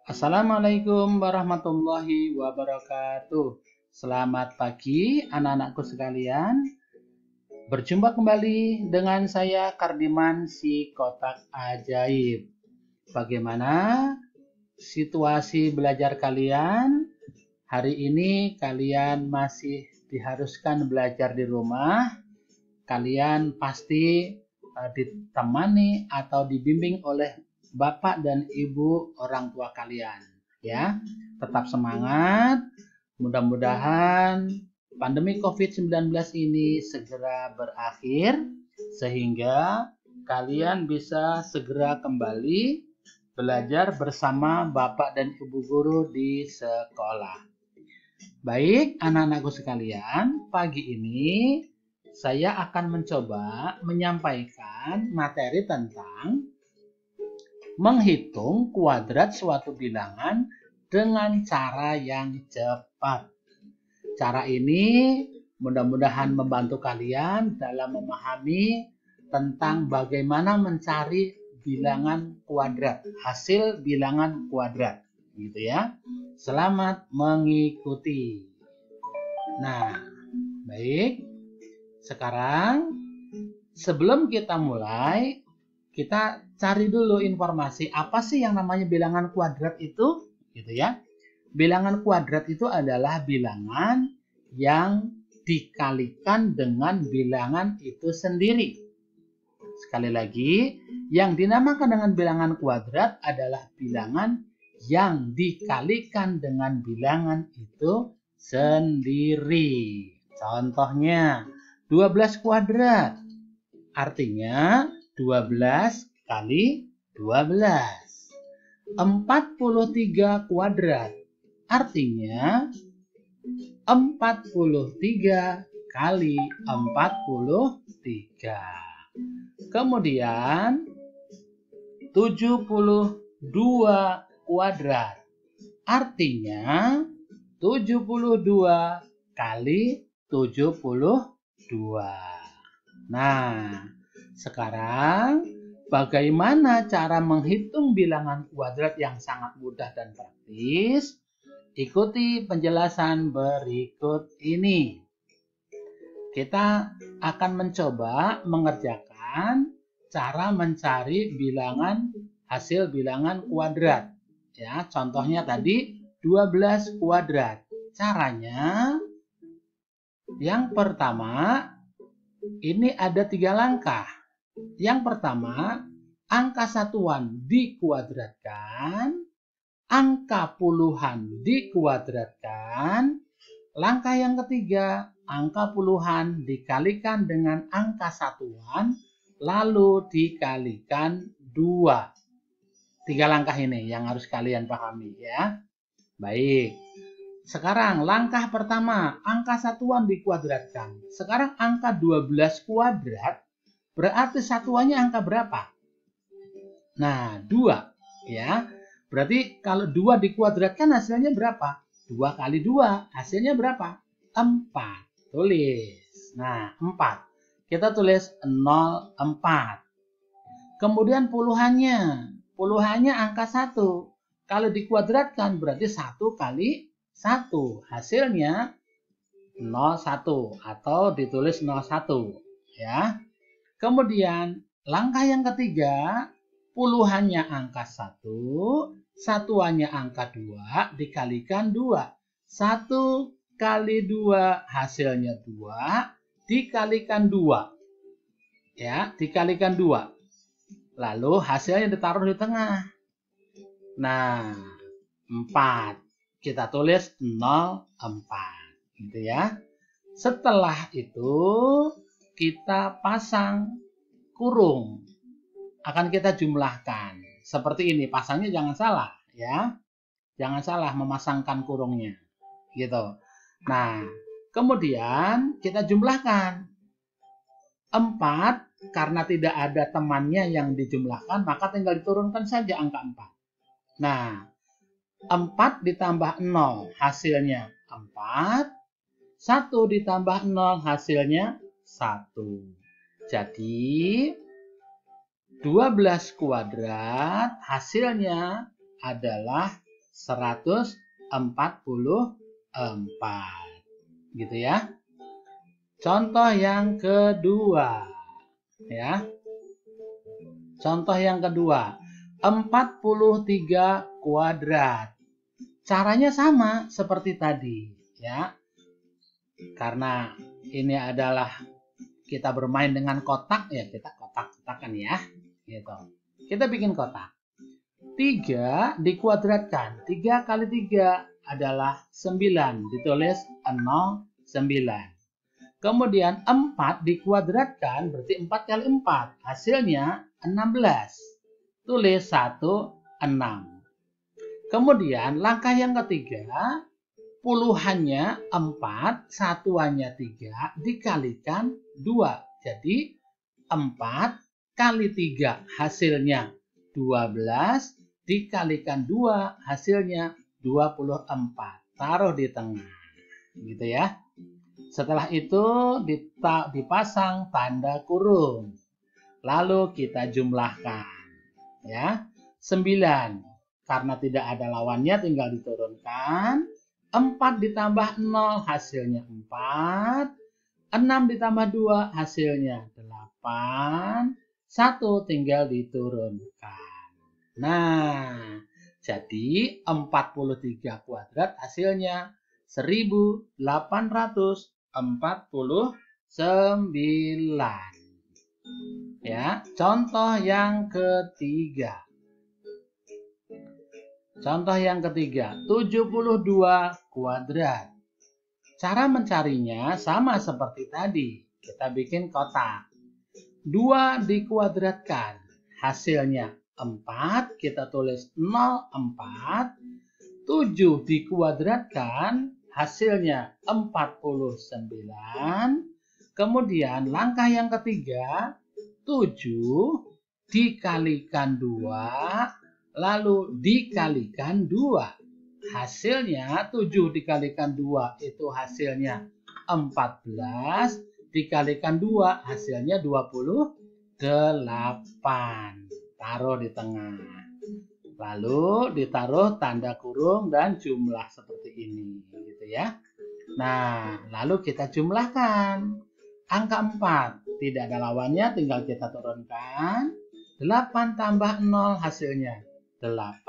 Assalamualaikum warahmatullahi wabarakatuh. Selamat pagi anak-anakku sekalian. Berjumpa kembali dengan saya Kardiman si Kotak Ajaib. Bagaimana situasi belajar kalian? Hari ini kalian masih diharuskan belajar di rumah. Kalian pasti ditemani atau dibimbing oleh Bapak dan Ibu orang tua kalian, ya. Tetap semangat. Mudah-mudahan pandemi COVID-19 ini segera berakhir sehingga kalian bisa segera kembali belajar bersama Bapak dan Ibu guru di sekolah. Baik, anak-anakku sekalian, pagi ini saya akan mencoba menyampaikan materi tentang menghitung kuadrat suatu bilangan dengan cara yang cepat. Cara ini mudah-mudahan membantu kalian dalam memahami tentang bagaimana mencari bilangan kuadrat, hasil bilangan kuadrat, gitu ya. Selamat mengikuti. Nah, baik. Sekarang sebelum kita mulai, kita cari dulu informasi apa sih yang namanya bilangan kuadrat itu, gitu ya. Bilangan kuadrat itu adalah bilangan yang dikalikan dengan bilangan itu sendiri. Sekali lagi, yang dinamakan dengan bilangan kuadrat adalah bilangan yang dikalikan dengan bilangan itu sendiri. Contohnya, 12 kuadrat. Artinya 12 kali 12. 43 kuadrat. Artinya 43 kali 43. Kemudian 72 kuadrat. Artinya 72 kali 72. Nah, sekarang bagaimana cara menghitung bilangan kuadrat yang sangat mudah dan praktis? Ikuti penjelasan berikut ini. Kita akan mencoba mengerjakan cara mencari bilangan hasil bilangan kuadrat. Ya, contohnya tadi 12 kuadrat. Caranya yang pertama, ini ada 3 langkah. Yang pertama, angka satuan dikuadratkan, angka puluhan dikuadratkan. Langkah yang ketiga, angka puluhan dikalikan dengan angka satuan, lalu dikalikan 2. 3 langkah ini yang harus kalian pahami ya. Baik. Sekarang langkah pertama, angka satuan dikuadratkan. Sekarang angka 12 kuadrat, berarti satuannya angka berapa? Nah, 2 ya. Berarti kalau 2 dikuadratkan hasilnya berapa? 2 kali 2, hasilnya berapa? 4. Tulis. Nah, 4. Kita tulis 0,4. Kemudian puluhannya. Puluhannya angka 1. Kalau dikuadratkan berarti 1 kali 1. Hasilnya 0,1 atau ditulis 0,1 ya. Kemudian langkah yang ketiga, puluhannya angka 1, satuannya angka 2 dikalikan 2. 1 kali 2 hasilnya 2 dikalikan 2. Ya, dikalikan 2. Lalu hasilnya ditaruh di tengah. Nah, 4. Kita tulis 0,4 gitu ya. Setelah itu kita pasang kurung. Akan kita jumlahkan. Seperti ini, pasangnya jangan salah ya. Jangan salah memasangkan kurungnya. Gitu. Nah, kemudian kita jumlahkan. 4 karena tidak ada temannya yang dijumlahkan, maka tinggal diturunkan saja angka 4. Nah, 4 ditambah 0 hasilnya 4. 1 ditambah 0 hasilnya 1. Jadi 12 kuadrat hasilnya adalah 144. Gitu ya. Contoh yang kedua. Ya. Contoh yang kedua. 43 kuadrat. Caranya sama seperti tadi, ya. Karena ini adalah kita bermain dengan kotak, ya kita kotak-kotakan ya. Gitu. Kita bikin kotak. 3 dikuadratkan. 3 kali 3 adalah 9. Ditulis 0, 9. Kemudian 4 dikuadratkan berarti 4 kali 4. Hasilnya 16. Tulis 1, 6. Kemudian langkah yang ketiga, puluhannya 4, satuannya 3 dikalikan 2. Jadi 4 kali 3 hasilnya 12 dikalikan 2 hasilnya 24. Taruh di tengah. Gitu ya. Setelah itu dipasang tanda kurung. Lalu kita jumlahkan. Ya. 9. Karena tidak ada lawannya tinggal diturunkan. 4 ditambah 0 hasilnya 4. 6 ditambah 2 hasilnya 8. 1 tinggal diturunkan. Nah, jadi 43 kuadrat hasilnya 1849. Ya, contoh yang ketiga. Contoh yang ketiga, 72 kuadrat. Cara mencarinya sama seperti tadi. Kita bikin kotak. 2 dikuadratkan. Hasilnya 4. Kita tulis 0, 4. 7 dikuadratkan. Hasilnya 49. Kemudian langkah yang ketiga, 7 dikalikan 2. Lalu dikalikan 2. Hasilnya 7 dikalikan 2 itu hasilnya 14. Dikalikan 2 hasilnya 28. Taruh di tengah. Lalu ditaruh tanda kurung dan jumlah seperti ini. Gitu ya. Nah, lalu kita jumlahkan. Angka 4. Tidak ada lawannya tinggal kita turunkan. 8 tambah 0 hasilnya 8,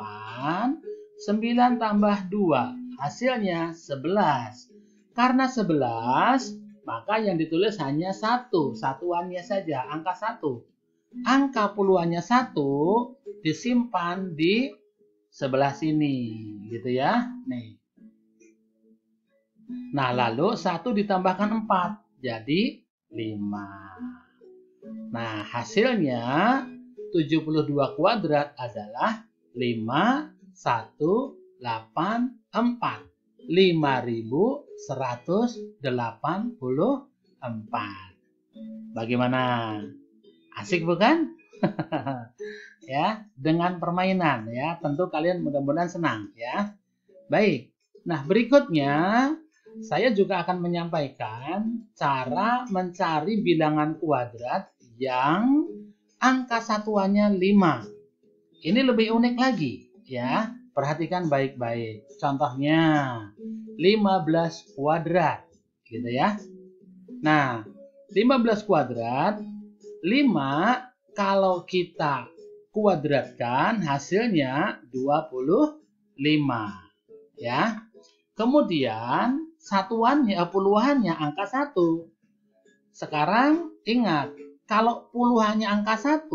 9 tambah 2, hasilnya 11. Karena 11, maka yang ditulis hanya 1, satuannya saja, angka 1. Angka puluhannya 1 disimpan di sebelah sini, gitu ya. Nih. Nah, lalu 1 ditambahkan 4, jadi 5. Nah, hasilnya 72 kuadrat adalah 5184. 5184. Bagaimana? Asik bukan? Ya, dengan permainan ya. Tentu kalian mudah-mudahan senang ya. Baik. Nah, berikutnya saya juga akan menyampaikan cara mencari bilangan kuadrat yang angka satuannya 5. Ini lebih unik lagi ya. Perhatikan baik-baik. Contohnya 15 kuadrat gitu ya. Nah, 15 kuadrat 5 kalau kita kuadratkan hasilnya 25 ya. Kemudian satuannya puluhannya angka 1. Sekarang ingat, kalau puluhannya angka 1,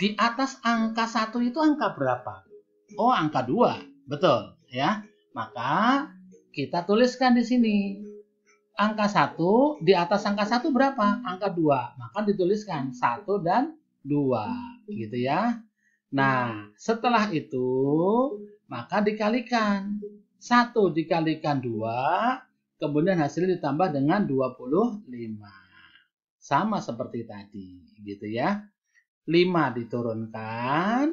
di atas angka 1 itu angka berapa? Oh, angka 2. Betul, ya. Maka kita tuliskan di sini. Angka 1, di atas angka 1 berapa? Angka 2. Maka dituliskan 1 dan 2. Gitu ya. Nah, setelah itu, maka dikalikan. 1 dikalikan 2, kemudian hasilnya ditambah dengan 25. Sama seperti tadi, gitu ya. 5 diturunkan,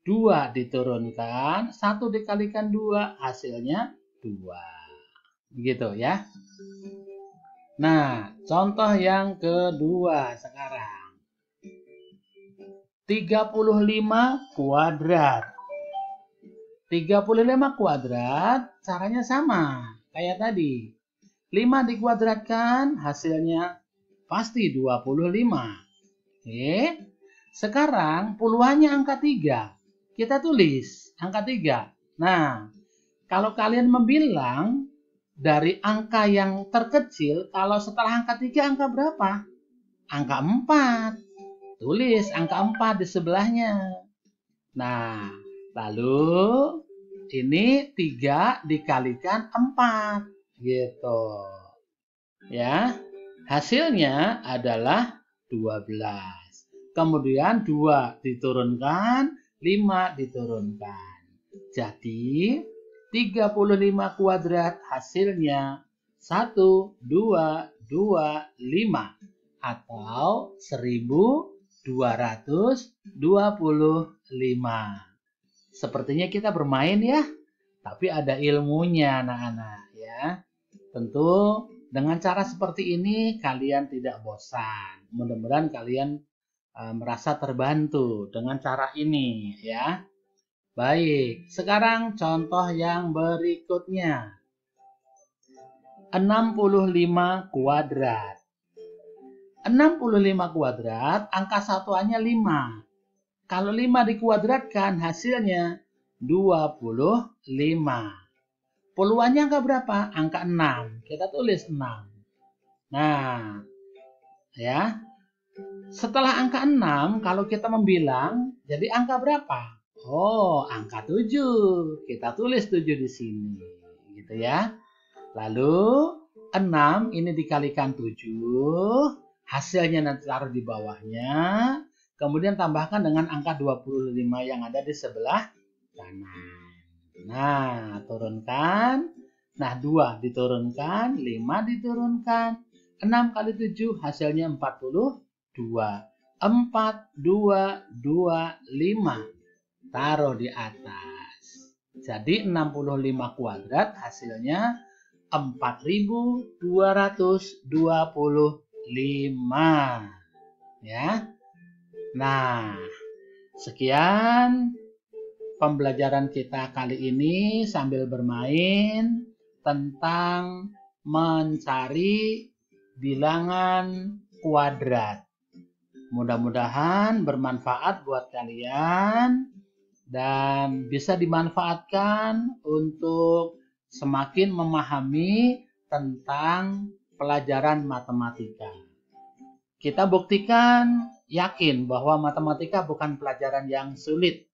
2 diturunkan, 1 dikalikan 2, hasilnya 2. Begitu ya. Nah, contoh yang kedua sekarang. 35 kuadrat. 35 kuadrat caranya sama kayak tadi. 5 dikuadratkan hasilnya pasti 25. Oke. Sekarang puluhannya angka 3. Kita tulis angka 3. Nah, kalau kalian membilang dari angka yang terkecil, kalau setelah angka 3 angka berapa? Angka 4. Tulis angka 4 di sebelahnya. Nah, lalu ini 3 dikalikan 4. Gitu. Ya. Hasilnya adalah 12. Kemudian 2 diturunkan, 5 diturunkan. Jadi 35 kuadrat hasilnya 1, 2, 2, 5 atau 1225. Sepertinya kita bermain ya, tapi ada ilmunya anak-anak ya. Tentu dengan cara seperti ini kalian tidak bosan. Mudah-mudahan kalian merasa terbantu dengan cara ini ya. Baik, sekarang contoh yang berikutnya. 65 kuadrat. 65 kuadrat, angka satuannya 5. Kalau 5 dikuadratkan hasilnya 25. Puluhannya angka berapa? Angka 6. Kita tulis 6. Nah, ya. Setelah angka 6, kalau kita membilang, jadi angka berapa? Oh, angka 7. Kita tulis 7 di sini. Gitu ya. Lalu, 6 ini dikalikan 7. Hasilnya nanti taruh di bawahnya. Kemudian tambahkan dengan angka 25 yang ada di sebelah kanan. Nah, turunkan. Nah, 2 diturunkan, 5 diturunkan. 6 kali 7 hasilnya 42. 4, 2, 2, 5. Taruh di atas. Jadi 65 kuadrat hasilnya 4225. Ya. Nah, sekian pembelajaran kita kali ini sambil bermain tentang mencari bilangan kuadrat. Mudah-mudahan bermanfaat buat kalian dan bisa dimanfaatkan untuk semakin memahami tentang pelajaran matematika. Kita buktikan yakin bahwa matematika bukan pelajaran yang sulit,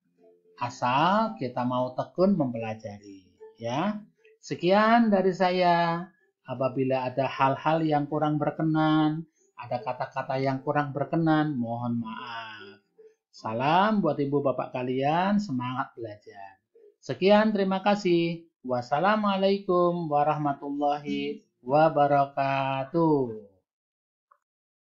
asal kita mau tekun mempelajari. Ya, sekian dari saya. Apabila ada hal-hal yang kurang berkenan, ada kata-kata yang kurang berkenan, mohon maaf. Salam buat ibu bapak kalian, semangat belajar. Sekian, terima kasih. Wassalamualaikum warahmatullahi wabarakatuh.